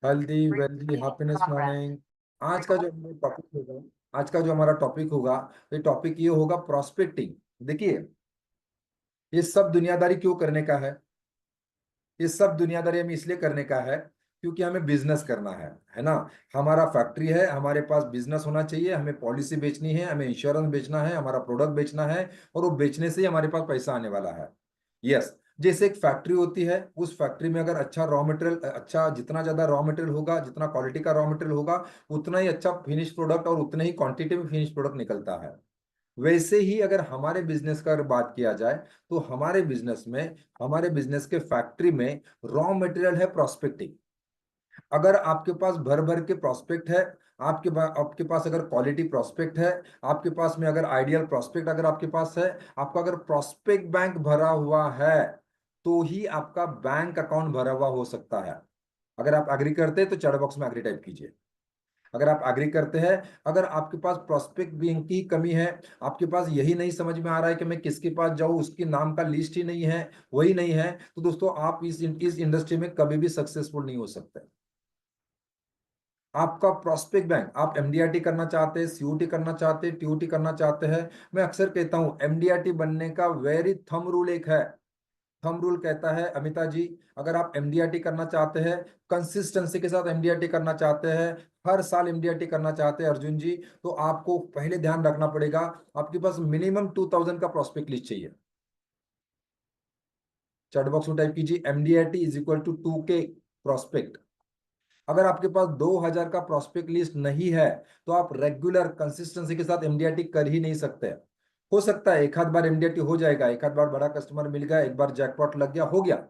Healthy wealthy happiness morning. आज का जो हमारा टॉपिक होगा आज का जो हमारा टॉपिक होगा ये टॉपिक ये होगा प्रोस्पेक्टिंग। देखिए, ये सब दुनियादारी क्यों करने का है? ये सब दुनियादारी हमें इसलिए करने का है क्योंकि हमें बिजनेस करना है ना। हमारा फैक्ट्री है, हमारे पास बिजनेस होना चाहिए, हमें पॉलिसी बेचनी है, हमें इंश्योरेंस बेचना है, हमारा प्रोडक्ट बेचना है और वो बेचने से ही हमारे पास पैसा आने वाला है। यस। जैसे एक फैक्ट्री होती है, उस फैक्ट्री में अगर अच्छा रॉ मटेरियल, अच्छा जितना ज्यादा रॉ मटेरियल होगा, जितना क्वालिटी का रॉ मटेरियल होगा, उतना ही अच्छा फिनिश प्रोडक्ट और उतने ही क्वांटिटी में फिनिश प्रोडक्ट निकलता है। वैसे ही अगर हमारे बिजनेस का अगर बात किया जाए तो हमारे बिजनेस के फैक्ट्री में रॉ मटेरियल है प्रोस्पेक्टिंग। अगर आपके पास भर भर के प्रोस्पेक्ट है, आपके पास अगर क्वालिटी प्रोस्पेक्ट है, आपके पास में अगर आइडियल प्रोस्पेक्ट अगर आपके पास है, आपका अगर प्रोस्पेक्ट बैंक भरा हुआ है, तो ही आपका बैंक अकाउंट भरा हुआ हो सकता है। अगर आप एग्री करते हैं तो चैट बॉक्स में एग्री टाइप कीजिए। अगर आप एग्री करते हैं, अगर आपके पास प्रोस्पेक्ट बैंक की कमी है, आपके पास यही नहीं समझ में आ रहा है कि मैं किसके पास जाऊं, उसके नाम का लिस्ट ही नहीं है, वही नहीं है, तो दोस्तों आप इस इंडस्ट्री में कभी भी सक्सेसफुल नहीं हो सकते। आपका प्रोस्पेक्ट बैंक, आप एमडीआरटी करना चाहते हैं, सीयूटी करना चाहते हैं, टीयूटी करना चाहते हैं, मैं अक्सर कहता हूं एमडीआरटी बनने का वेरी थंब रूल एक है। थंब रूल कहता है अमिता जी, अगर आप एमडीआरटी करना चाहते हैं, कंसिस्टेंसी के साथ एमडीआरटी करना चाहते हैं, हर साल एमडीआरटी करना चाहते हैं अर्जुन जी, तो आपको पहले ध्यान रखना पड़ेगा, आपके पास मिनिमम 2000 का प्रोस्पेक्ट लिस्ट चाहिए। चैट बॉक्स में टाइप कीजिए MDRT is equal to 2K prospect. अगर आपके पास 2000 का प्रोस्पेक्ट लिस्ट नहीं है, तो आप रेगुलर कंसिस्टेंसी के साथ एमडीआरटी कर ही नहीं सकते। हो सकता है एक आध बार एमडीआरटी हो जाएगा, एक आध बार बड़ा कस्टमर मिल गया, एक बार जैकपॉट लग गया, हो गया।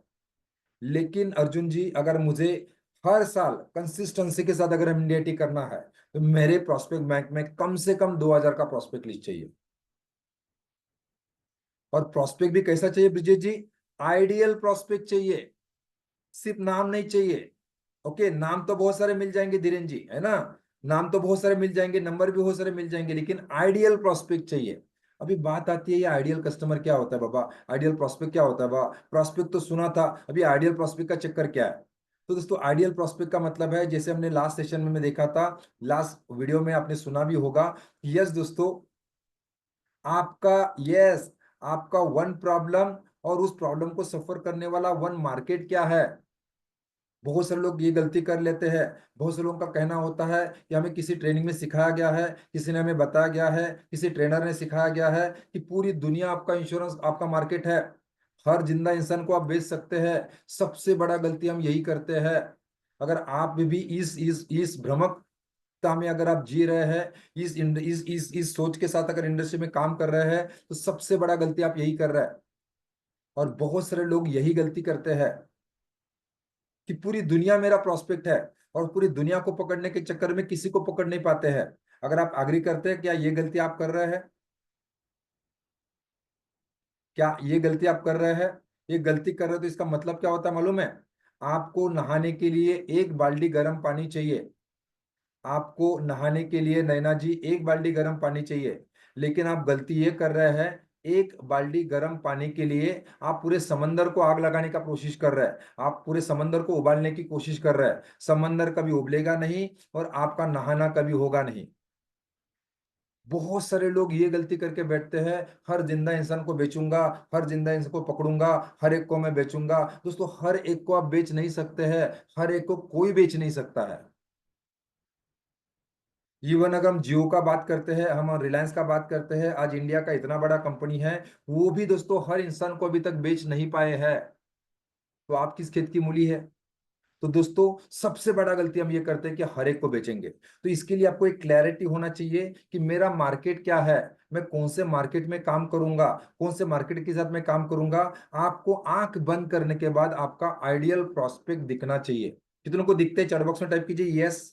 लेकिन अर्जुन जी, अगर मुझे हर साल कंसिस्टेंसी के साथ अगर एमडीआरटी करना है, तो मेरे प्रोस्पेक्ट बैंक में कम से कम 2000 का प्रोस्पेक्ट लिस्ट चाहिए। और प्रोस्पेक्ट भी कैसा चाहिए ब्रिजेश जी? आइडियल प्रोस्पेक्ट चाहिए, सिर्फ नाम नहीं चाहिए। ओके, नाम तो बहुत सारे मिल जाएंगे धीरेन जी, है ना। नाम तो बहुत सारे मिल जाएंगे, नंबर भी बहुत सारे मिल जाएंगे, लेकिन आइडियल प्रोस्पेक्ट चाहिए। अभी बात आती है ये आइडियल कस्टमर क्या होता है बाबा, आइडियल प्रोस्पेक्ट क्या होता है बाबा? प्रोस्पेक्ट तो सुना था, अभी आइडियल प्रोस्पेक्ट का चक्कर क्या है? तो दोस्तों, आइडियल प्रोस्पेक्ट का मतलब है, जैसे हमने लास्ट सेशन में मैं देखा था, लास्ट वीडियो में आपने सुना भी होगा। यस दोस्तों, आपका यस आपका वन प्रॉब्लम और उस प्रॉब्लम को सफर करने वाला वन मार्केट क्या है। बहुत सारे लोग ये गलती कर लेते हैं। बहुत से लोगों का कहना होता है कि हमें किसी ट्रेनिंग में सिखाया गया है, किसी ने हमें बताया गया है, किसी ट्रेनर ने सिखाया गया है कि पूरी दुनिया आपका इंश्योरेंस, आपका मार्केट है, हर जिंदा इंसान को आप बेच सकते हैं। सबसे बड़ा गलती हम यही करते हैं। अगर आप भी इस भ्रमकता में अगर आप जी रहे हैं, इस सोच के साथ अगर इंडस्ट्री में काम कर रहे हैं, तो सबसे बड़ा गलती आप यही कर रहे हैं। और बहुत सारे लोग यही गलती करते हैं कि पूरी दुनिया मेरा प्रोस्पेक्ट है, और पूरी दुनिया को पकड़ने के चक्कर में किसी को पकड़ नहीं पाते हैं। अगर आप एग्री करते हैं, क्या ये गलती आप कर रहे हैं? क्या ये गलती आप कर रहे हैं? ये गलती कर रहे हो तो इसका मतलब क्या होता है मालूम है? आपको नहाने के लिए एक बाल्टी गर्म पानी चाहिए। आपको नहाने के लिए नैना जी एक बाल्टी गर्म पानी चाहिए, लेकिन आप गलती ये कर रहे हैं, एक बाल्टी गर्म पानी के लिए आप पूरे समंदर को आग लगाने का कोशिश कर रहे हैं, आप पूरे समंदर को उबालने की कोशिश कर रहे हैं। समंदर कभी उबलेगा नहीं और आपका नहाना कभी होगा नहीं। बहुत सारे लोग ये गलती करके बैठते हैं, हर जिंदा इंसान को बेचूंगा, हर जिंदा इंसान को पकड़ूंगा, हर एक को मैं बेचूंगा। दोस्तों, हर एक को आप बेच नहीं सकते हैं, हर एक को कोई बेच नहीं सकता है। इवन अगर हम जियो का बात करते हैं, हम रिलायंस का बात करते हैं, आज इंडिया का इतना बड़ा कंपनी है, वो भी दोस्तों हर इंसान को अभी तक बेच नहीं पाए हैं। तो आप किस खेत की मूली है? तो दोस्तों, सबसे बड़ा गलती हम ये करते हैं कि हर एक को बेचेंगे। तो इसके लिए आपको एक क्लैरिटी होना चाहिए कि मेरा मार्केट क्या है, मैं कौन से मार्केट में काम करूंगा, कौन से मार्केट के साथ मैं काम करूंगा। आपको आंख बंद करने के बाद आपका आइडियल प्रोस्पेक्ट दिखना चाहिए। कितनों को दिखते हैं? चैट बॉक्स में टाइप कीजिए यस।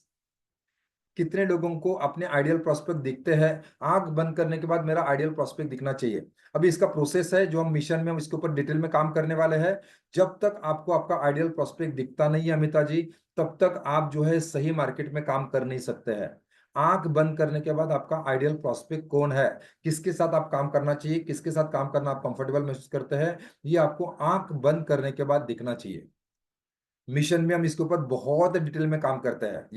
कितने लोगों को अपने आइडियल प्रोस्पेक्ट दिखते हैं? आंख बंद करने के बाद मेरा आइडियल प्रोस्पेक्ट दिखना चाहिए। अभी इसका प्रोसेस है जो हम मिशन में हम इसके ऊपर डिटेल में काम करने वाले हैं। जब तक आपको आपका आइडियल प्रोस्पेक्ट दिखता नहीं है अमिता जी, तब तक आप जो है सही मार्केट में काम कर नहीं सकते हैं। आंख बंद करने के बाद आपका आइडियल प्रोस्पेक्ट कौन है, किसके साथ आप काम करना चाहिए, किसके साथ काम करना आप कंफर्टेबल महसूस करते हैं, ये आपको आंख बंद करने के बाद दिखना चाहिए। मिशन में हम इसके ऊपर बहुत डिटेल में काम करते हैं।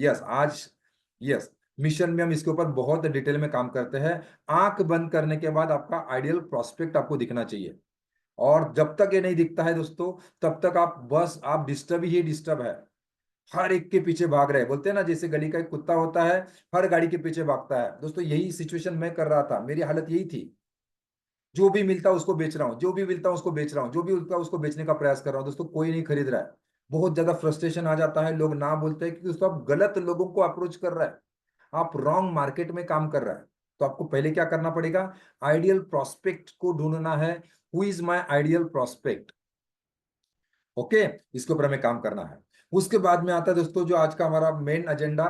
यस, मिशन में हम इसके ऊपर बहुत डिटेल में काम करते हैं। आंख बंद करने के बाद आपका आइडियल प्रोस्पेक्ट आपको दिखना चाहिए, और जब तक ये नहीं दिखता है दोस्तों, तब तक आप डिस्टर्ब ही डिस्टर्ब है। हर एक के पीछे भाग रहे हैं, बोलते हैं ना जैसे गली का एक कुत्ता होता है, हर गाड़ी के पीछे भागता है। दोस्तों यही सिचुएशन मैं कर रहा था, मेरी हालत यही थी। जो भी मिलता उसको बेच रहा हूँ, जो भी मिलता उसको बेच रहा हूँ, जो भी मिलता उसको बेचने का प्रयास कर रहा हूँ। दोस्तों कोई नहीं खरीद रहा है। बहुत ज्यादा फ्रस्ट्रेशन आ जाता है, लोग ना बोलते हैं, क्योंकि दोस्तों आप गलत लोगों को अप्रोच कर रहा है, आप रॉन्ग मार्केट में काम कर रहा है। तो आपको पहले क्या करना पड़ेगा, आइडियल प्रोस्पेक्ट को ढूंढना है। Who is my ideal prospect? Okay, इसके ऊपर हमें काम करना है। उसके बाद में आता है दोस्तों जो आज का हमारा मेन एजेंडा,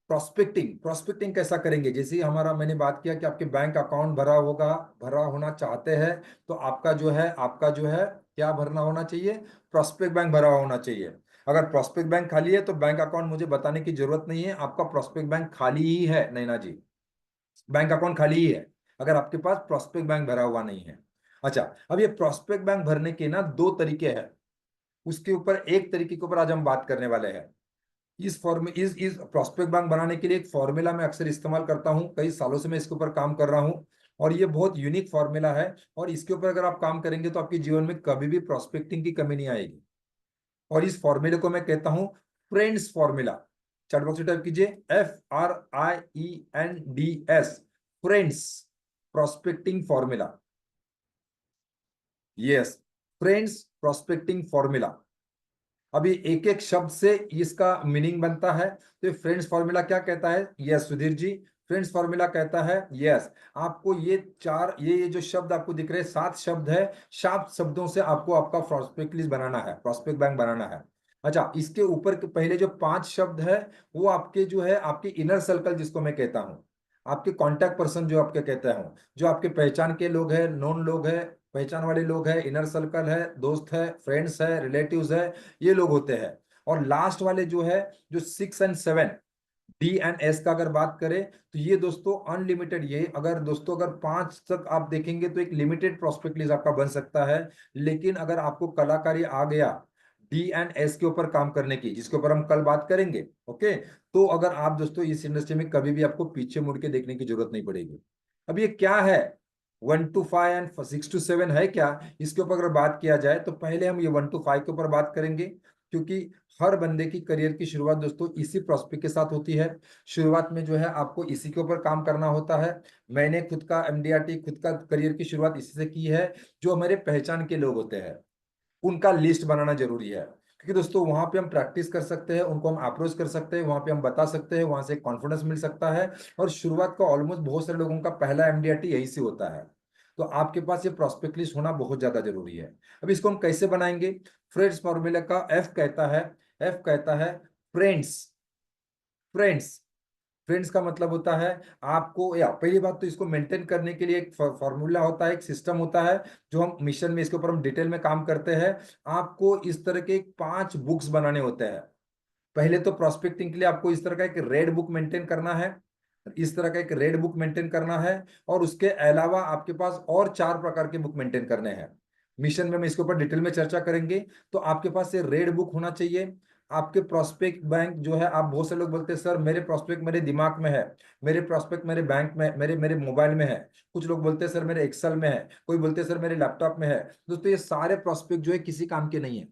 प्रोस्पेक्टिंग। प्रोस्पेक्टिंग कैसा करेंगे, जैसे ही हमारा मैंने बात किया कि आपके बैंक अकाउंट भरा होना चाहते हैं, तो आपका जो है क्या भरना होना चाहिए, प्रोस्पेक्ट बैंक भरा होना चाहिए। अगर प्रोस्पेक्ट बैंक खाली है तो बैंक अकाउंट मुझे बताने की जरूरत नहीं है, आपका प्रोस्पेक्ट बैंक खाली ही है नैना जी, बैंक अकाउंट खाली ही है, अगर आपके पास प्रोस्पेक्ट बैंक भरा हुआ नहीं है। अच्छा, अब ये प्रोस्पेक्ट बैंक भरने के ना दो तरीके हैं, उसके ऊपर एक तरीके के ऊपर आज हम बात करने वाले हैं। इस प्रोस्पेक्ट बैंक बनाने के लिए एक फॉर्मूला मैं अक्सर इस्तेमाल करता हूं, कई सालों से मैं इसके ऊपर काम कर रहा हूं, और ये बहुत यूनिक फॉर्मूला है। और इसके ऊपर अगर आप काम करेंगे तो आपके जीवन में कभी भी प्रोस्पेक्टिंग की कमी नहीं आएगी। और इस फॉर्मूले को मैं कहता हूं फ्रेंड्स फॉर्मूला। चैट बॉक्स में टाइप कीजिए FRIENDS, friends prospecting formula. Yes, friends prospecting formula. अभी एक एक शब्द से इसका मीनिंग बनता है। तो ये फ्रेंड्स फॉर्मूला क्या कहता है, yes Sudhir ji, friends formula कहता है, यस आपको ये जो शब्द आपको दिख रहे हैं, 7 शब्द है, 7 शब्दों से आपको आपका प्रोस्पेक्ट लिस्ट बनाना है, प्रोस्पेक्ट बैंक बनाना है। अच्छा, इसके ऊपर के पहले जो 5 शब्द है, वो आपके जो है आपके इनर सर्कल जिसको मैं कहता हूँ, आपके कॉन्टैक्ट पर्सन जो आपके कहते हैं, जो आपके पहचान के लोग हैं, नोन लोग हैं, पहचान वाले लोग हैं, इनर सर्कल है, दोस्त है, फ्रेंड्स है, रिलेटिव्स है, ये लोग होते हैं। और लास्ट वाले जो है, जो 6 और 7, D and S का अगर बात करें, तो ये दोस्तों अनलिमिटेड, ये अगर दोस्तों अगर 5 तक आप देखेंगे तो एक लिमिटेड प्रोस्पेक्ट लिस्ट आपका बन सकता है। लेकिन अगर आपको कलाकारी आ गया D and S के ऊपर काम करने की, जिसके ऊपर हम कल बात करेंगे, ओके, तो अगर आप दोस्तों इस इंडस्ट्री में कभी भी आपको पीछे मुड़ के देखने की जरूरत नहीं पड़ेगी। अब ये क्या है, 1 to 5 एंड 6 to 7 है क्या, इसके ऊपर अगर बात किया जाए तो पहले हम ये 1 to 5 के ऊपर बात करेंगे, क्योंकि हर बंदे की करियर की शुरुआत दोस्तों इसी प्रोस्पेक्ट के साथ होती है। शुरुआत में जो है आपको इसी के ऊपर काम करना होता है। मैंने खुद का MDRT, खुद का करियर की शुरुआत इसी से की है। जो हमारे पहचान के लोग होते हैं, उनका लिस्ट बनाना जरूरी है, क्योंकि दोस्तों वहां पे हम प्रैक्टिस कर सकते हैं, उनको हम अप्रोच कर सकते हैं, वहां पे हम बता सकते हैं, वहां से कॉन्फिडेंस मिल सकता है। और शुरुआत का ऑलमोस्ट बहुत सारे लोगों का पहला MDRT यही से होता है। तो आपके पास ये प्रोस्पेक्ट लिस्ट होना बहुत ज्यादा जरूरी है। अब इसको हम कैसे बनाएंगे, फ्रेंड्स फॉर्मूला का एफ कहता है फ्रेंड्स। फ्रेंड्स फ्रेंड्स का मतलब होता है आपको, या पहली बात तो इसको मेंटेन करने के लिए एक फॉर्मूला होता है, एक सिस्टम होता है, जो हम मिशन में इसके ऊपर हम डिटेल में काम करते हैं। आपको इस तरह के 5 बुक्स बनाने होते हैं। पहले तो प्रोस्पेक्टिंग के लिए आपको इस तरह का एक रेड बुक मेंटेन करना है, इस तरह का एक रेड बुक मेंटेन करना है। और उसके अलावा आपके पास और 4 प्रकार के बुक मेंटेन करने हैं। मिशन में हम इसके ऊपर डिटेल में चर्चा करेंगे। तो आपके पास ये रेड बुक होना चाहिए। आपके प्रोस्पेक्ट बैंक जो है, आप बहुत से लोग बोलते हैं सर मेरे प्रोस्पेक्ट मेरे दिमाग में है, मेरे प्रोस्पेक्ट मेरे बैंक में, मेरे मेरे मोबाइल में है। कुछ लोग बोलते हैं सर मेरे एक्सेल में है, कोई बोलते हैं सर मेरे लैपटॉप में है। दोस्तों ये सारे प्रोस्पेक्ट जो है किसी काम के नहीं है।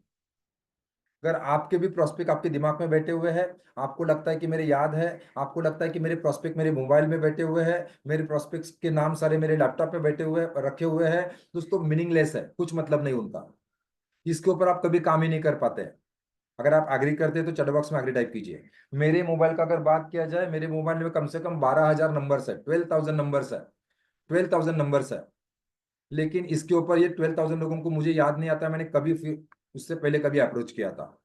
अगर आपके भी प्रोस्पेक्ट आपके दिमाग में बैठे हुए हैं, आपको लगता है कि मेरे याद है, आपको लगता है कि मेरे प्रोस्पेक्ट मेरे मोबाइल में बैठे हुए हैं, मेरे प्रोस्पेक्ट्स के नाम सारे मेरे लैपटॉप में बैठे हुए रखे हुए हैं, दोस्तों मीनिंगलेस है, कुछ मतलब नहीं उनका। इसके ऊपर आप कभी काम ही नहीं कर पाते हैं। अगर आप एग्री करते हैं तो चैट बॉक्स में एग्री टाइप कीजिए। मेरे मोबाइल का अगर बात किया जाए, मेरे मोबाइल में कम से कम 12,000 नंबर्स है, 12,000 नंबर्स है, 12,000 नंबर्स है। लेकिन इसके ऊपर ये 12,000 लोगों को मुझे याद नहीं आता मैंने कभी फिर उससे पहले कभी अप्रोच किया था।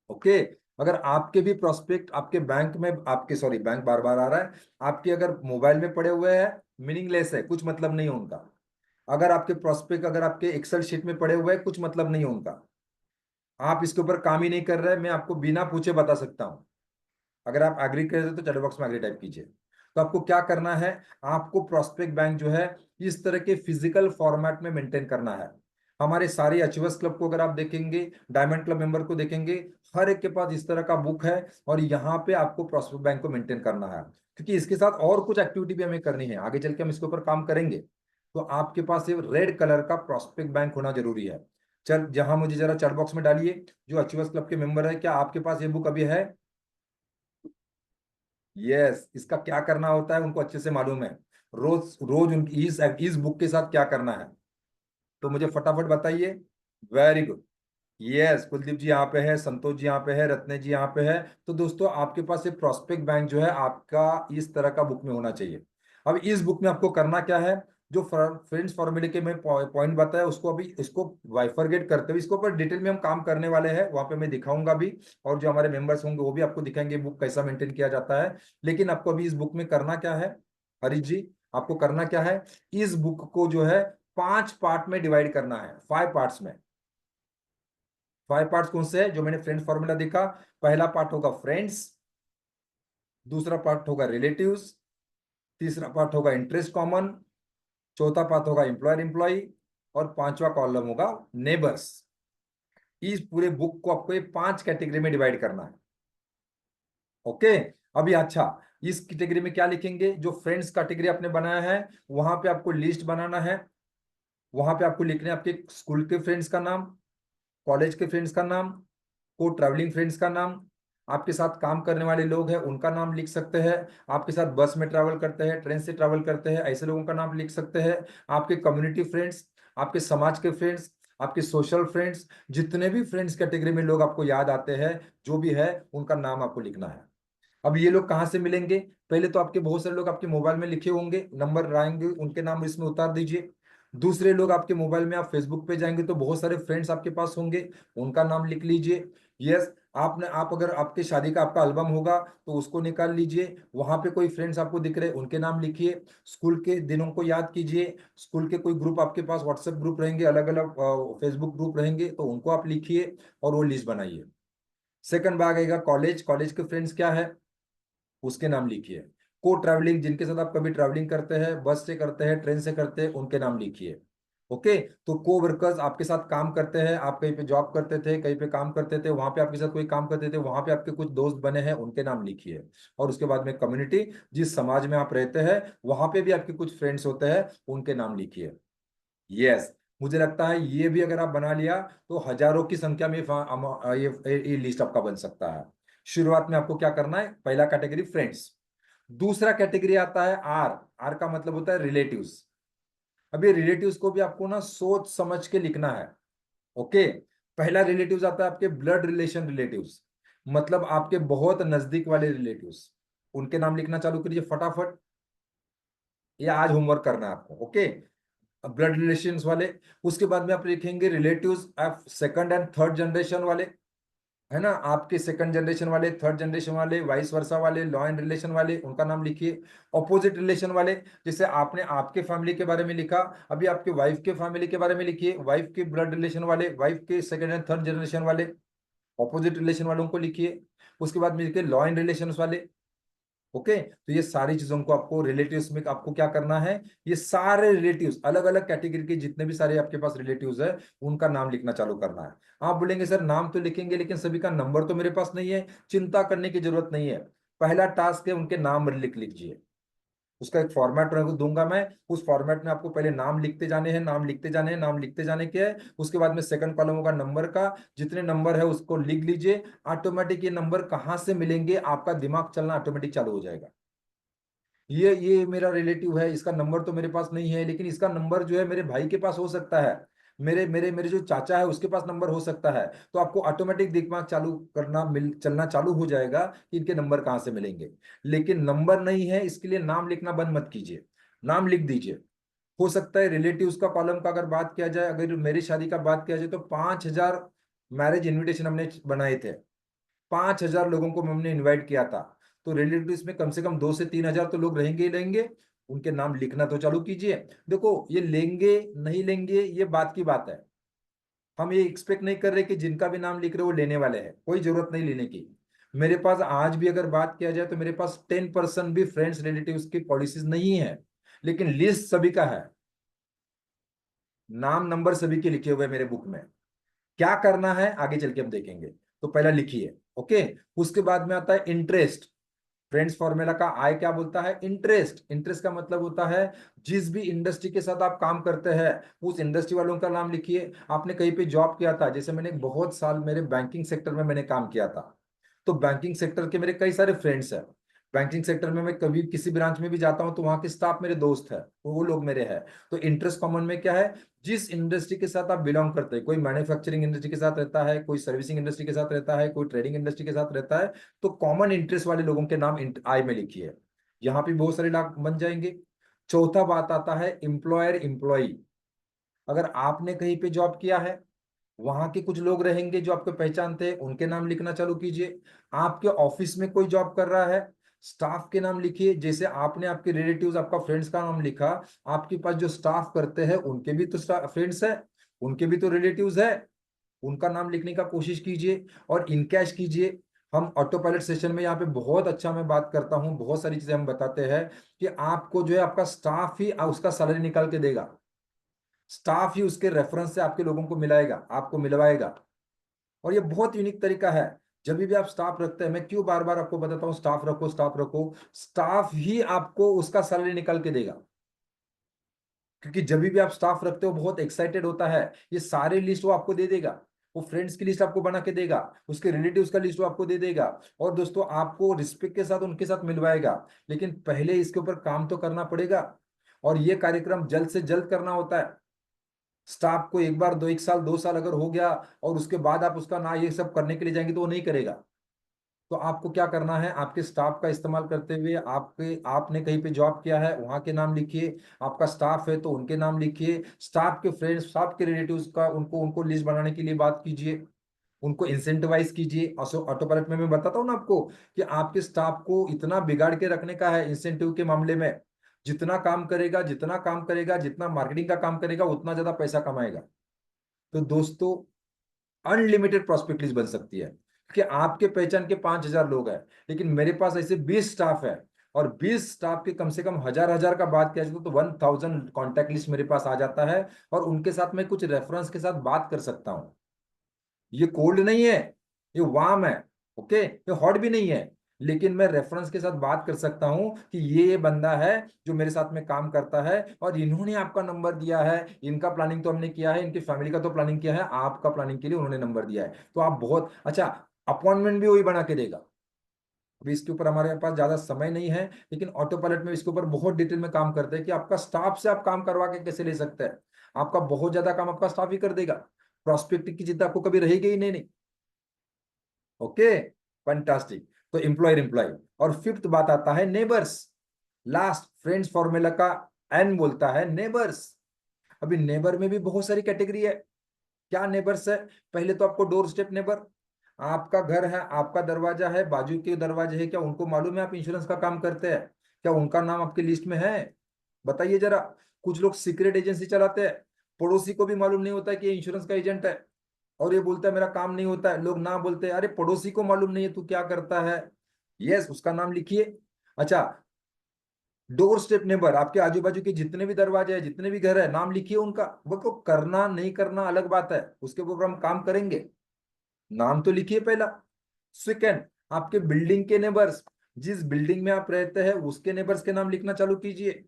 ओके, अगर आपके भी प्रोस्पेक्ट आपके बैंक में, आपके सॉरी बैंक बार बार आ रहा है, आपके अगर मोबाइल में पड़े हुए हैं, मीनिंगलेस है, कुछ मतलब नहीं है उनका। अगर आपके प्रोस्पेक्ट अगर आपके एक्सेल शीट में पड़े हुए हैं, कुछ मतलब नहीं है उनका। आप इसके ऊपर काम ही नहीं कर रहे, मैं आपको बिना पूछे बता सकता हूं। अगर आप एग्री कर रहे तो चैट बॉक्स में एग्री टाइप कीजिए। तो आपको क्या करना है, आपको प्रोस्पेक्ट बैंक जो है इस तरह के फिजिकल फॉर्मेट में मेंटेन करना है। हमारे सारे अचीवर्स क्लब को अगर आप देखेंगे, डायमंड क्लब मेंबर को देखेंगे, हर एक के पास इस तरह का बुक है। और यहाँ पे आपको प्रॉस्पेक्ट बैंक को मेंटेन करना है, क्योंकि इसके साथ और कुछ एक्टिविटी भी हमें करनी है, आगे चल के हम इसके ऊपर काम करेंगे। तो आपके पास ये रेड कलर का प्रॉस्पेक्ट बैंक होना जरूरी है। चल जहां मुझे जरा चैट बॉक्स में डालिए, जो अचीवर्स क्लब के मेंबर है, क्या आपके पास ये बुक अभी है? यस, इसका क्या करना होता है उनको अच्छे से मालूम है, रोज रोज उनकी इस बुक के साथ क्या करना है। तो मुझे फटाफट बताइए। Very good. यस, कुलदीप जी यहाँ पे है, संतोष जी यहाँ पे है, रत्ने जी यहाँ पे है। तो दोस्तों आपके पास ये प्रोस्पेक्ट बैंक जो है आपका इस तरह का बुक में होना चाहिए। अब इस बुक में आपको करना क्या है, जो फ्रेंड्स फॉर्मूले के मैं पॉइंट बताया उसको अभी इसको वाइफरगेट करते हुए इसके ऊपर डिटेल में हम काम करने वाले हैं, वहां पे मैं दिखाऊंगा भी। और जो हमारे मेंबर्स होंगे वो भी आपको दिखाएंगे बुक कैसा मेंटेन किया जाता है। लेकिन आपको अभी इस बुक में करना क्या है, हरीश जी, आपको करना क्या है, इस बुक को जो है 5 पार्ट में डिवाइड करना है, 5 पार्ट्स में। 5 पार्ट्स कौन से है जो मैंने फ्रेंड्स फॉर्मूला देखा? पहला पार्ट होगा फ्रेंड्स, दूसरा पार्ट होगा रिलेटिव्स, तीसरा पार्ट होगा इंटरेस्ट कॉमन, चौथा पार्ट होगा एम्प्लॉयर एम्प्लॉय, और पांचवा कॉलम होगा नेबर्स। इस पूरे बुक को आपको ये 5 कैटेगरी में डिवाइड करना है। ओके। अभी अच्छा, इस कैटेगरी में क्या लिखेंगे, जो फ्रेंड्स कैटेगरी आपने बनाया है वहां पे आपको लिस्ट बनाना है। वहां पे आपको लिखने हैं आपके स्कूल के फ्रेंड्स का नाम, कॉलेज के फ्रेंड्स का नाम, को ट्रैवलिंग फ्रेंड्स का नाम, आपके साथ काम करने वाले लोग हैं उनका नाम लिख सकते हैं, आपके साथ बस में ट्रैवल करते हैं, ट्रेन से ट्रैवल करते हैं ऐसे लोगों का नाम लिख सकते हैं, आपके कम्युनिटी फ्रेंड्स, आपके समाज के फ्रेंड्स, आपके सोशल फ्रेंड्स, जितने भी फ्रेंड्स कैटेगरी में लोग आपको याद आते हैं जो भी है उनका नाम आपको लिखना है। अब ये लोग कहाँ से मिलेंगे? पहले तो आपके बहुत सारे लोग आपके मोबाइल में लिखे होंगे, नंबर आएंगे उनके नाम इसमें उतार दीजिए। दूसरे लोग आपके मोबाइल में, आप फेसबुक पे जाएंगे तो बहुत सारे फ्रेंड्स आपके पास होंगे, उनका नाम लिख लीजिए। यस, आपने आप अगर आपके शादी का आपका एल्बम होगा तो उसको निकाल लीजिए, वहां पे कोई फ्रेंड्स आपको दिख रहे उनके नाम लिखिए। स्कूल के दिनों को याद कीजिए, स्कूल के कोई ग्रुप आपके पास व्हाट्सएप ग्रुप रहेंगे, अलग अलग फेसबुक ग्रुप रहेंगे तो उनको आप लिखिए और वो लिस्ट बनाइए। सेकंड भाग आएगा कॉलेज, कॉलेज के फ्रेंड्स क्या है उसके नाम लिखिए। को ट्रैवलिंग, जिनके साथ आप कभी ट्रैवलिंग करते हैं, बस से करते हैं, ट्रेन से करते हैं, उनके नाम लिखिए। ओके। तो को वर्कर्स, आपके साथ काम करते हैं, आप कहीं पे जॉब करते थे, कहीं पे काम करते थे, वहां पे आपके साथ कोई काम करते थे, वहां पे आपके कुछ दोस्त बने हैं उनके नाम लिखिए। और उसके बाद में कम्युनिटी, जिस समाज में आप रहते हैं वहां पे भी आपके कुछ फ्रेंड्स होते हैं उनके नाम लिखिए। यस, मुझे लगता है ये भी अगर आप बना लिया तो हजारों की संख्या में ये लिस्ट आपका बन सकता है। शुरुआत में आपको क्या करना है, पहला कैटेगरी फ्रेंड्स, दूसरा कैटेगरी आता है आर, आर का मतलब होता है रिलेटिव्स। अभी रिलेटिव्स को भी आपको ना सोच समझ के लिखना है। ओके। पहला रिलेटिव्स आता है आपके ब्लड रिलेशन रिलेटिव्स, मतलब आपके बहुत नजदीक वाले रिलेटिव्स, उनके नाम लिखना चालू करिए फटाफट। ये आज होमवर्क करना है आपको। ओके, ब्लड रिलेशंस वाले। उसके बाद में आप लिखेंगे relatives of second and third generation वाले, है ना, आपके सेकंड जनरेशन वाले, थर्ड जनरेशन वाले, वाइस वर्सा वाले, लॉ एंड रिलेशन वाले, उनका नाम लिखिए। ऑपोजिट रिलेशन वाले, जैसे आपने आपके फैमिली के बारे में लिखा, अभी आपके वाइफ के फैमिली के बारे में लिखिए, वाइफ के ब्लड रिलेशन वाले, वाइफ के सेकंड एंड थर्ड जनरेशन वाले, ऑपोजिट रिलेशन वालों को लिखिए। उसके बाद में लिखिए लॉ एंड रिलेशन वाले। ओके, तो ये सारी चीजों को आपको रिलेटिव्स में आपको क्या करना है, ये सारे रिलेटिव्स अलग अलग कैटेगरी के जितने भी सारे आपके पास रिलेटिव्स है उनका नाम लिखना चालू करना है। आप बोलेंगे सर नाम तो लिखेंगे लेकिन सभी का नंबर तो मेरे पास नहीं है। चिंता करने की जरूरत नहीं है, पहला टास्क है उनके नाम लिख लीजिए। उसका एक फॉर्मेट दूंगा मैं, उस फॉर्मेट में आपको पहले नाम लिखते जाने हैं, नाम लिखते जाने हैं, नाम लिखते जाने के है। उसके बाद में सेकंड कॉलम होगा नंबर का, जितने नंबर है उसको लिख लीजिए। ऑटोमेटिक ये नंबर कहाँ से मिलेंगे आपका दिमाग चलना ऑटोमेटिक चालू हो जाएगा। ये मेरा रिलेटिव है, इसका नंबर तो मेरे पास नहीं है, लेकिन इसका नंबर जो है मेरे भाई के पास हो सकता है, मेरे मेरे मेरे जो चाचा है उसके पास नंबर हो सकता है। तो आपको ऑटोमेटिक दिमाग चालू करना मिल चलना चालू हो जाएगा कि इनके नंबर कहाँ से मिलेंगे। लेकिन नंबर नहीं है इसके लिए नाम लिखना बंद मत कीजिए, नाम लिख दीजिए। हो सकता है रिलेटिव्स का कॉलम का अगर बात किया जाए, अगर मेरी शादी का बात किया जाए तो 5,000 मैरिज इन्विटेशन हमने बनाए थे, 5,000 लोगों को हमने इनवाइट किया था। तो रिलेटिव्स में कम से कम 2 से 3 हजार तो लोग रहेंगे ही रहेंगे, उनके नाम लिखना तो चालू कीजिए। देखो ये लेंगे नहीं लेंगे ये बात की बात है, हम ये एक्सपेक्ट नहीं कर रहे कि जिनका भी नाम लिख रहे हो वो लेने वाले हैं, कोई जरूरत नहीं लेने की। मेरे पास आज भी अगर बात किया जाए तो मेरे पास 10% भी फ्रेंड्स रिलेटिव्स की पॉलिसीज नहीं है, लेकिन लिस्ट सभी का है। नाम नंबर सभी के लिखे हुए हैं मेरे बुक में। क्या करना है आगे चल के हम देखेंगे। तो पहला लिखिए, ओके। उसके बाद में आता है इंटरेस्ट। फ्रेंड्स फॉर्मूला का आई क्या बोलता है? इंटरेस्ट। इंटरेस्ट का मतलब होता है जिस भी इंडस्ट्री के साथ आप काम करते हैं उस इंडस्ट्री वालों का नाम लिखिए। आपने कहीं पे जॉब किया था, जैसे मैंने बहुत साल मेरे बैंकिंग सेक्टर में मैंने काम किया था, तो बैंकिंग सेक्टर के मेरे कई सारे फ्रेंड्स हैं। बैंकिंग सेक्टर में मैं कभी किसी ब्रांच में भी जाता हूं तो वहां के स्टाफ मेरे दोस्त है, वो लोग मेरे हैं। तो इंटरेस्ट कॉमन में क्या है? जिस इंडस्ट्री के साथ आप बिलोंग करते हैं, कोई मैन्युफैक्चरिंग इंडस्ट्री के साथ रहता है, कोई सर्विसिंग इंडस्ट्री के साथ रहता है, कोई ट्रेडिंग इंडस्ट्री के साथ रहता है, तो कॉमन इंटरेस्ट वाले लोगों के नाम आई में लिखिए। यहाँ पे बहुत सारे लाभ बन जाएंगे। चौथा बात आता है एम्प्लॉयर एम्प्लॉई। अगर आपने कहीं पे जॉब किया है, वहां के कुछ लोग रहेंगे जो आपको पहचानते हैं, उनके नाम लिखना चालू कीजिए। आपके ऑफिस में कोई जॉब कर रहा है, स्टाफ के नाम लिखिए। जैसे आपने आपके रिलेटिव्स, आपका फ्रेंड्स का नाम लिखा, आपके पास जो स्टाफ करते हैं उनके भी तो फ्रेंड्स है, उनके भी तो रिलेटिव्स है, उनका नाम लिखने का कोशिश कीजिए और इनकैश कीजिए। हम ऑटो पायलट सेशन में यहाँ पे बहुत अच्छा मैं बात करता हूँ, बहुत सारी चीजें हम बताते हैं कि आपको जो है आपका स्टाफ ही उसका सैलरी निकाल के देगा। स्टाफ ही उसके रेफरेंस से आपके लोगों को मिलाएगा, आपको मिलवाएगा। और ये बहुत यूनिक तरीका है। जब भी आप स्टाफ रखते हैं, मैं क्यों बार बार आपको बताता हूँ स्टाफ रखो स्टाफ रखो, स्टाफ ही आपको उसका सैलरी निकाल के देगा। क्योंकि जब भी आप स्टाफ रखते हो बहुत एक्साइटेड होता है, ये सारे लिस्ट वो आपको दे देगा। वो फ्रेंड्स की लिस्ट आपको बना के देगा, उसके रिलेटिव्स का लिस्ट वो आपको दे देगा। और दोस्तों आपको रिस्पेक्ट के साथ उनके साथ मिलवाएगा। लेकिन पहले इसके ऊपर काम तो करना पड़ेगा, और ये कार्यक्रम जल्द से जल्द करना होता है। स्टाफ को एक बार 1 साल 2 साल अगर हो गया और उसके बाद आप उसका ना ये सब करने के लिए जाएंगे तो वो नहीं करेगा। तो आपको क्या करना है, आपके स्टाफ का इस्तेमाल करते हुए, आपने कहीं पे जॉब किया है वहां के नाम लिखिए। आपका स्टाफ है तो उनके नाम लिखिए। स्टाफ के फ्रेंड्स, स्टाफ के रिलेटिव्स का उनको उनको लिस्ट बनाने के लिए बात कीजिए। उनको इंसेंटिवाइज कीजिए। ऑटो पायलट में मैं बताता हूँ ना आपको कि आपके स्टाफ को इतना बिगाड़ के रखने का है इंसेंटिव के मामले में। जितना काम करेगा, जितना काम करेगा, जितना मार्केटिंग का काम करेगा, उतना ज्यादा पैसा कमाएगा। तो दोस्तों अनलिमिटेड प्रॉस्पेक्ट लिस्ट बन सकती है कि आपके पहचान के 5,000 लोग हैं, लेकिन मेरे पास ऐसे 20 स्टाफ है, और 20 स्टाफ के कम से कम हजार हजार का बात किया जाए तो 1,000 कॉन्टैक्ट लिस्ट मेरे पास आ जाता है। और उनके साथ मैं कुछ रेफरेंस के साथ बात कर सकता हूँ। ये कोल्ड नहीं है, ये वार्म है। ओके, ये हॉट भी नहीं है, लेकिन मैं रेफरेंस के साथ बात कर सकता हूं कि ये बंदा है जो मेरे साथ में काम करता है, और इन्होंने आपका नंबर दिया है। इनका प्लानिंग तो हमने किया है, इनकी फैमिली का तो प्लानिंग किया है, आपका प्लानिंग के लिए उन्होंने नंबर दिया है। तो आप बहुत अच्छा, अपॉइंटमेंट भी वही बना के देगा। अभी इसके ऊपर हमारे पास ज्यादा समय नहीं है, लेकिन ऑटो पायलट में इसके ऊपर बहुत डिटेल में काम करते हैं कि आपका स्टाफ से आप काम करवा के कैसे ले सकते हैं। आपका बहुत ज्यादा काम आपका स्टाफ ही कर देगा। प्रोस्पेक्टिव की चिंता आपको कभी रहेगी ही नहीं। Okay, fantastic. तो एम्प्लॉयर एम्प्लॉय। और फिफ्थ बात आता है नेबर्स। लास्ट फ्रेंड्स फॉर्मूला का एन बोलता है नेबर्स। अभी नेबर में भी बहुत सारी कैटेगरी है। क्या नेबर्स है? पहले तो आपको डोर स्टेप नेबर। आपका घर है, आपका दरवाजा है, बाजू के दरवाजे है, क्या उनको मालूम है आप इंश्योरेंस का काम करते हैं? क्या उनका नाम आपकी लिस्ट में है? बताइए जरा। कुछ लोग सीक्रेट एजेंसी चलाते हैं, पड़ोसी को भी मालूम नहीं होता है कि ये इंश्योरेंस का एजेंट है, और ये बोलता है मेरा काम नहीं होता है। लोग ना बोलते हैं अरे पड़ोसी को मालूम नहीं है तू क्या करता है। यस, उसका नाम लिखिए। अच्छा, डोर स्टेप नेबर, आपके आजू बाजू के जितने भी दरवाजे हैं, जितने भी घर है, नाम लिखिए उनका। वो को करना नहीं करना अलग बात है, उसके ऊपर हम काम करेंगे। नाम तो लिखिए पहला। सेकंड, आपके बिल्डिंग के नेबर्स, जिस बिल्डिंग में आप रहते हैं उसके नेबर्स के नाम लिखना चालू कीजिए।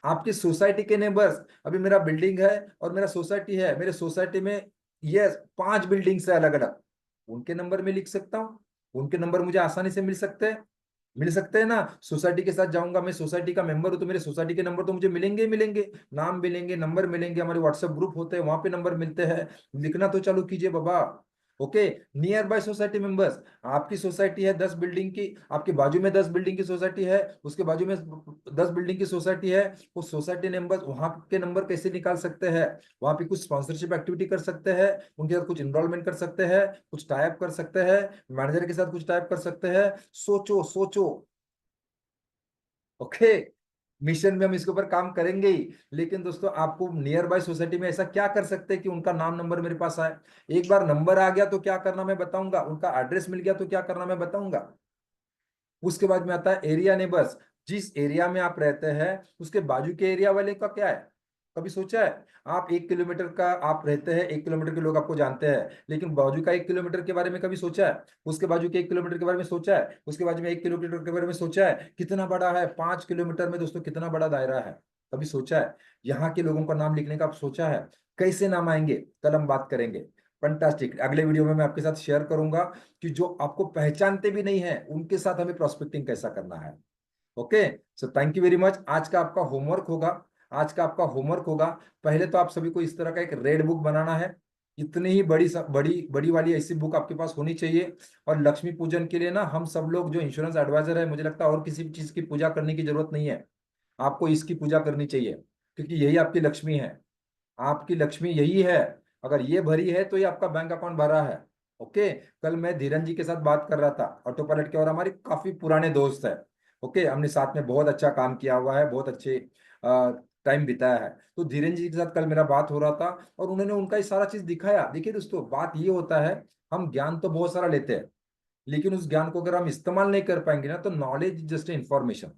आपकी सोसाइटी के नेबर्स, अभी मेरा बिल्डिंग है और मेरा सोसाइटी है, मेरे सोसाइटी में यस 5 बिल्डिंग्स है अलग अलग, उनके नंबर में लिख सकता हूँ। उनके नंबर मुझे आसानी से मिल सकते हैं ना। सोसाइटी के साथ जाऊंगा, मैं सोसाइटी का मेंबर हूं, तो मेरे सोसाइटी के नंबर तो मुझे मिलेंगे ही मिलेंगे। नाम मिलेंगे, नंबर मिलेंगे, हमारे व्हाट्सएप ग्रुप होते हैं वहां पे नंबर मिलते हैं। लिखना तो चालू कीजिए बाबा। Okay, nearby society members, आपकी सोसाइटी है 10 बिल्डिंग की, आपके बाजू में 10 बिल्डिंग की सोसाइटी है, उसके बाजू में 10 बिल्डिंग की सोसाइटी है। वो सोसाइटी नंबर, वहां के नंबर कैसे निकाल सकते हैं? वहां पे कुछ स्पॉन्सरशिप एक्टिविटी कर सकते हैं, उनके साथ कुछ इनरोलमेंट कर सकते हैं, कुछ टाइप कर सकते हैं, मैनेजर के साथ कुछ टाइप कर सकते हैं। सोचो सोचो। ओके, मिशन में हम इसके ऊपर काम करेंगे ही। लेकिन दोस्तों आपको नियर बाय सोसाइटी में ऐसा क्या कर सकते हैं कि उनका नाम नंबर मेरे पास आए? एक बार नंबर आ गया तो क्या करना मैं बताऊंगा, उनका एड्रेस मिल गया तो क्या करना मैं बताऊंगा। उसके बाद में आता है एरिया नेबर्स। जिस एरिया में आप रहते हैं उसके बाजू के एरिया वाले का क्या है? कभी सोचा है? आप 1 किलोमीटर का आप रहते हैं, 1 किलोमीटर के लोग आपको जानते हैं, लेकिन बाजू का 1 किलोमीटर के बारे में कभी सोचा है? उसके बाजू के 1 किलोमीटर के बारे में सोचा है? उसके बाजू में 1 किलोमीटर के बारे में सोचा है? कितना बड़ा है 5 किलोमीटर में दोस्तों, कितना बड़ा दायरा है? कभी सोचा है? यहाँ के लोगों का नाम लिखने का आप सोचा है? कैसे नाम आएंगे, कल हम बात करेंगे। फंटास्टिक, अगले वीडियो में मैं आपके साथ शेयर करूंगा कि जो आपको पहचानते भी नहीं है उनके साथ हमें प्रोस्पेक्टिंग कैसा करना है। Okay, so thank you very much. आज का आपका होमवर्क होगा, आज का आपका होमवर्क होगा, पहले तो आप सभी को इस तरह का एक रेड बुक बनाना है। इतनी ही बड़ी बड़ी बड़ी वाली ऐसी बुक आपके पास होनी चाहिए। और लक्ष्मी पूजन के लिए ना हम सब लोग जो इंश्योरेंस एडवाइजर है, मुझे लगता है और किसी भी चीज की पूजा करने की जरूरत नहीं है, आपको इसकी पूजा करनी चाहिए, क्योंकि यही आपकी लक्ष्मी है। आपकी लक्ष्मी यही है। अगर ये भरी है तो ये आपका बैंक अकाउंट भरा है। ओके, कल मैं धीरन जी के साथ बात कर रहा था ऑटो पायलट के, और हमारे काफी पुराने दोस्त है। ओके, हमने साथ में बहुत अच्छा काम किया हुआ है, बहुत अच्छे टाइम बिताया है। तो धीरन जी के साथ कल मेरा बात हो रहा था और उन्होंने उनका ये सारा चीज दिखाया। देखिए दोस्तों, बात ये होता है, हम ज्ञान तो बहुत सारा लेते हैं, लेकिन उस ज्ञान को अगर हम इस्तेमाल नहीं कर पाएंगे ना, तो नॉलेज जस्ट इंफॉर्मेशन।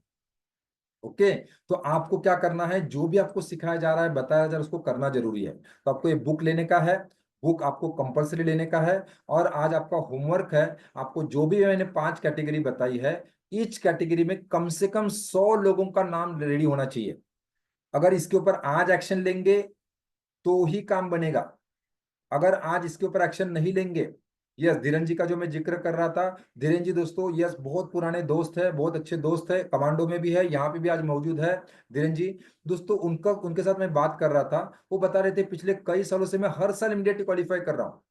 ओके, तो आपको क्या करना है, जो भी आपको सिखाया जा रहा है, बताया जा रहा है, उसको करना जरूरी है। तो आपको ये बुक लेने का है, बुक आपको कंपलसरी लेने का है। और आज आपका होमवर्क है, आपको जो भी मैंने 5 कैटेगरी बताई है, ईच कैटेगरी में कम से कम 100 लोगों का नाम रेडी होना चाहिए। अगर इसके ऊपर आज एक्शन लेंगे तो ही काम बनेगा। अगर आज इसके ऊपर एक्शन नहीं लेंगे, यस, धीरन जी का जो मैं जिक्र कर रहा था, धीरन जी दोस्तों, यस, बहुत पुराने दोस्त है, बहुत अच्छे दोस्त है, कमांडो में भी है, यहाँ पे भी आज मौजूद है धीरन जी। दोस्तों, उनका उनके साथ मैं बात कर रहा था, वो बता रहे थे पिछले कई सालों से मैं हर साल इमीडिएट क्वालिफाई कर रहा हूँ।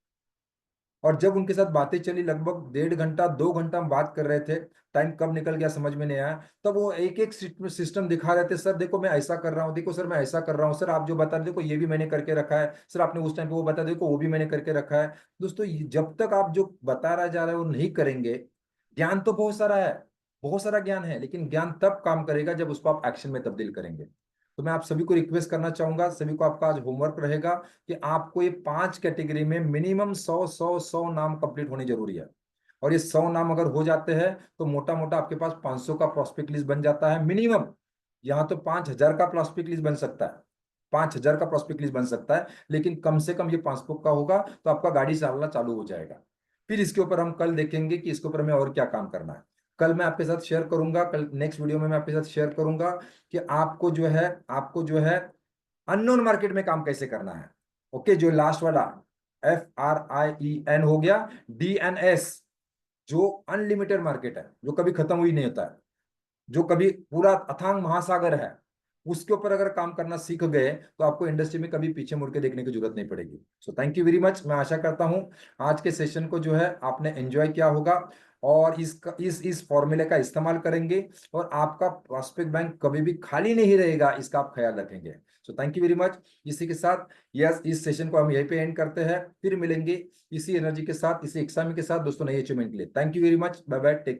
और जब उनके साथ बातें चली, लगभग 1.5 घंटा 2 घंटा हम बात कर रहे थे, टाइम कब निकल गया समझ में नहीं आया। तब वो एक एक सिस्टम दिखा रहे थे, सर देखो मैं ऐसा कर रहा हूँ, देखो सर मैं ऐसा कर रहा हूँ, सर आप जो बता रहे देखो ये भी मैंने करके रखा है, सर आपने उस टाइम पे वो बता देखो वो भी मैंने करके रखा है। दोस्तों, जब तक आप जो बता रहा जा रहे हो वो नहीं करेंगे, ज्ञान तो बहुत सारा है, बहुत सारा ज्ञान है, लेकिन ज्ञान तब काम करेगा जब उसको आप एक्शन में तब्दील करेंगे। तो मैं आप सभी को रिक्वेस्ट करना चाहूंगा, सभी को आपका आज होमवर्क रहेगा कि आपको ये 5 कैटेगरी में मिनिमम 100 नाम कंप्लीट होने जरूरी है। और ये 100 नाम अगर हो जाते हैं तो मोटा मोटा आपके पास 500 का प्रॉस्पेक्ट लिस्ट बन जाता है मिनिमम। यहाँ तो 5,000 का प्रॉस्पेक्ट लिस्ट बन सकता है, 5,000 का प्रॉस्पेक्ट लिस्ट बन सकता है, लेकिन कम से कम ये 500 का होगा तो आपका गाड़ी चलना चालू हो जाएगा। फिर इसके ऊपर हम कल देखेंगे कि इसके ऊपर हमें और क्या काम करना है। कल मैं आपके साथ शेयर करूंगा, कल नेक्स्ट वीडियो में मैं आपके साथ शेयर करूंगा कि आपको जो है अननोन मार्केट में काम कैसे करना है। ओके, जो लास्ट वाला FRIEN हो गया, DNS, जो अनलिमिटेड मार्केट है, जो कभी खत्म हुई नहीं होता है, जो कभी पूरा अथांग महासागर है, उसके ऊपर अगर काम करना सीख गए तो आपको इंडस्ट्री में कभी पीछे मुड़ के देखने की जरूरत नहीं पड़ेगी। So thank you very much. मैं आशा करता हूं आज के सेशन को जो है आपने एंजॉय किया होगा, और इस फॉर्मूले का इस्तेमाल करेंगे, और आपका प्रॉस्पेक्ट बैंक कभी भी खाली नहीं रहेगा, इसका आप ख्याल रखेंगे। So thank you very much. इसी के साथ यस, इस सेशन को हम यहीं पे एंड करते हैं, फिर मिलेंगे इसी एनर्जी के साथ, इसी एक्साइटमेंट के साथ दोस्तों, नई अचीवमेंट के लिए। Thank you very much, bye bye, take.